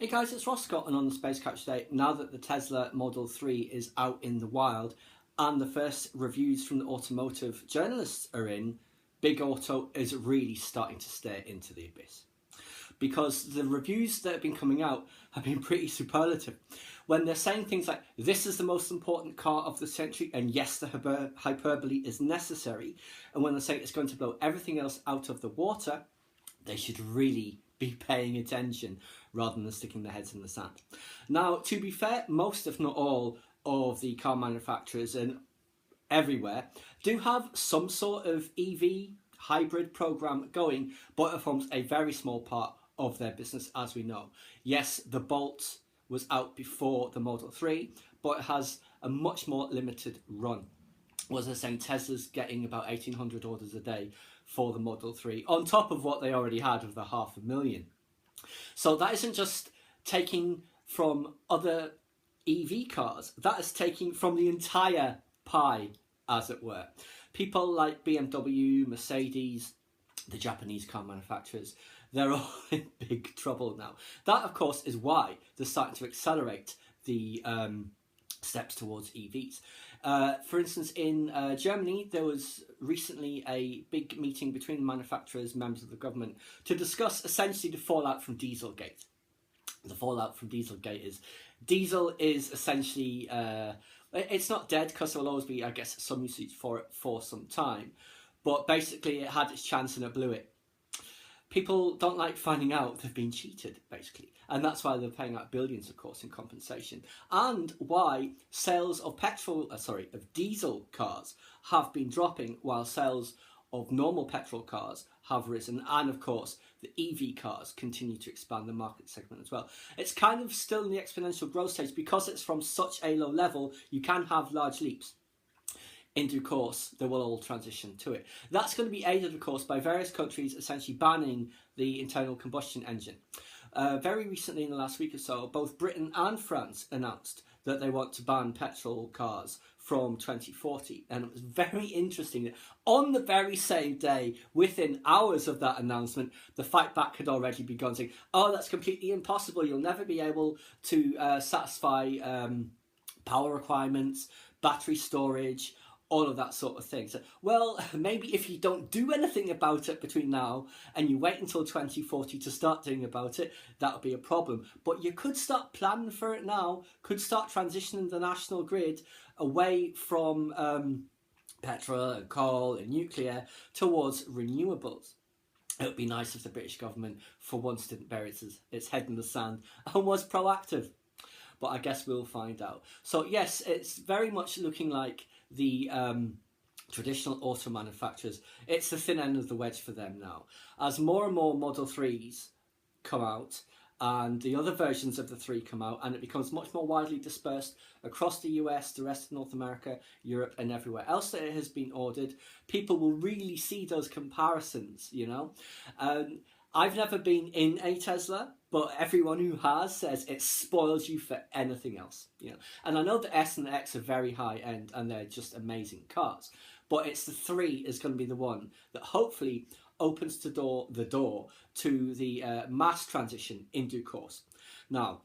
Hey guys, it's Ross Scott and on the Space Couch today. Now that the Tesla Model 3 is out in the wild and the first reviews from the automotive journalists are in, Big Auto is really starting to stare into the abyss. Because the reviews that have been coming out have been pretty superlative. When they're saying things like, this is the most important car of the century, and yes, the hyperbole is necessary, and when they say it's going to blow everything else out of the water, they should really be paying attention rather than sticking their heads in the sand. Now, to be fair, most, if not all, of the car manufacturers and everywhere do have some sort of EV hybrid program going, but it forms a very small part of their business, as we know. Yes, the Bolt was out before the Model 3, but it has a much more limited run. Was I saying Tesla's getting about 1,800 orders a day for the Model 3, on top of what they already had of the 500,000. So that isn't just taking from other EV cars, that is taking from the entire pie, as it were. People like BMW, Mercedes, the Japanese car manufacturers, they're all in big trouble now. That, of course, is why they're starting to accelerate the steps towards EVs. For instance, in Germany, there was recently a big meeting between the manufacturers, members of the government, to discuss essentially the fallout from Dieselgate. The fallout from Dieselgate is, diesel is essentially, it's not dead because there will always be, I guess, some usage for it for some time, but basically it had its chance and it blew it. People don't like finding out they've been cheated, basically. And that's why they're paying out billions, of course, in compensation. And why sales of of diesel cars have been dropping while sales of normal petrol cars have risen. And, of course, the EV cars continue to expand the market segment as well. It's kind of still in the exponential growth stage because it's from such a low level, you can have large leaps. In due course, they will all transition to it. That's going to be aided, of course, by various countries essentially banning the internal combustion engine. Very recently, in the last week or so, both Britain and France announced that they want to ban petrol cars from 2040. And it was very interesting that on the very same day, within hours of that announcement, the fight back had already begun, saying, oh, that's completely impossible. You'll never be able to satisfy power requirements, battery storage, all of that sort of thing. So, well, maybe if you don't do anything about it between now and you wait until 2040 to start doing about it, that'll be a problem. But you could start planning for it now, could start transitioning the national grid away from petrol and coal and nuclear towards renewables. It would be nice if the British government for once didn't bury its head in the sand and was proactive. But I guess we'll find out. So yes, it's very much looking like the traditional auto manufacturers, it's the thin end of the wedge for them now. As more and more Model 3s come out and the other versions of the 3 come out and it becomes much more widely dispersed across the US, the rest of North America, Europe and everywhere else that it has been ordered, people will really see those comparisons, you know. I've never been in a Tesla, but everyone who has says it spoils you for anything else, you know. And I know the S and the X are very high end and they're just amazing cars, but it's the 3 is going to be the one that hopefully opens the door to the mass transition in due course. Now,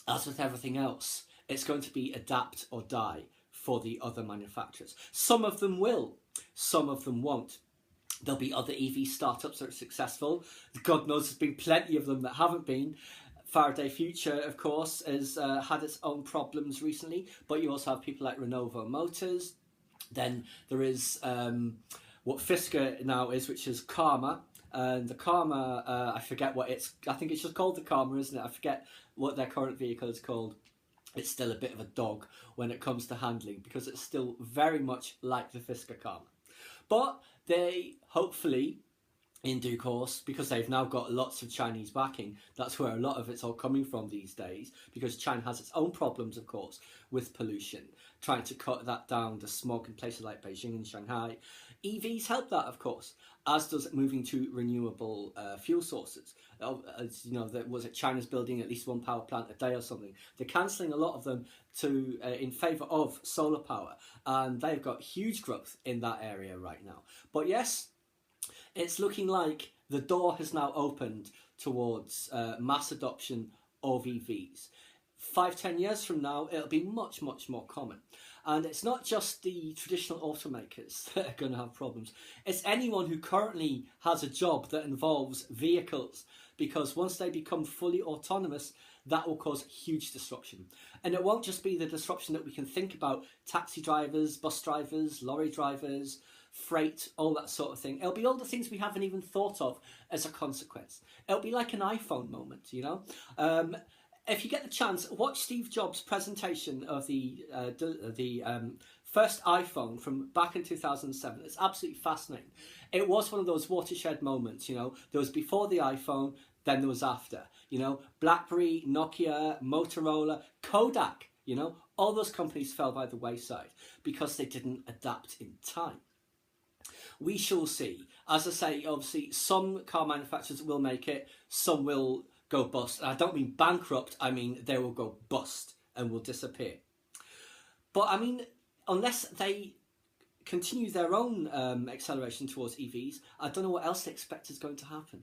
as with everything else, it's going to be adapt or die for the other manufacturers. Some of them will, some of them won't. There'll be other EV startups that are successful. God knows there's been plenty of them that haven't been. Faraday Future, of course, has had its own problems recently, but you also have people like Renova Motors. Then there is what Fisker now is, which is Karma. And the Karma, I forget what I think it's just called the Karma, isn't it? I forget what their current vehicle is called. It's still a bit of a dog when it comes to handling because it's still very much like the Fisker Karma. But they hopefully, in due course, because they've now got lots of Chinese backing, that's where a lot of it's all coming from these days, because China has its own problems, of course, with pollution, trying to cut that down, the smog in places like Beijing and Shanghai. EVs help that, of course, as does moving to renewable fuel sources. As you know, China's building at least one power plant a day or something. They're cancelling a lot of them to in favour of solar power, and they've got huge growth in that area right now. But yes, it's looking like the door has now opened towards mass adoption of EVs. 5-10 years from now, it'll be much, much more common. And it's not just the traditional automakers that are going to have problems. It's anyone who currently has a job that involves vehicles, because once they become fully autonomous, that will cause huge disruption. And it won't just be the disruption that we can think about: taxi drivers, bus drivers, lorry drivers, freight, all that sort of thing. It'll be all the things we haven't even thought of as a consequence. It'll be like an iPhone moment, you know? If you get the chance, watch Steve Jobs' presentation of the first iPhone from back in 2007. It's absolutely fascinating. It was one of those watershed moments, you know. There was before the iPhone, then there was after. You know, BlackBerry, Nokia, Motorola, Kodak, you know, all those companies fell by the wayside because they didn't adapt in time. We shall see. As I say, obviously, some car manufacturers will make it, some will go bust. And I don't mean bankrupt, I mean they will go bust and will disappear. But I mean, unless they continue their own acceleration towards EVs, I don't know what else they expect is going to happen.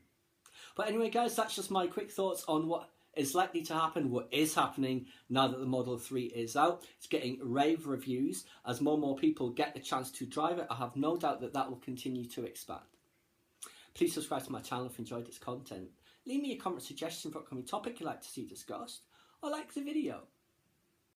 But anyway, guys, that's just my quick thoughts on what is likely to happen, what is happening now that the Model 3 is out. It's getting rave reviews. As more and more people get the chance to drive it, I have no doubt that that will continue to expand. Please subscribe to my channel if you enjoyed this content. Leave me a comment suggestion for upcoming topic you'd like to see discussed, or like the video.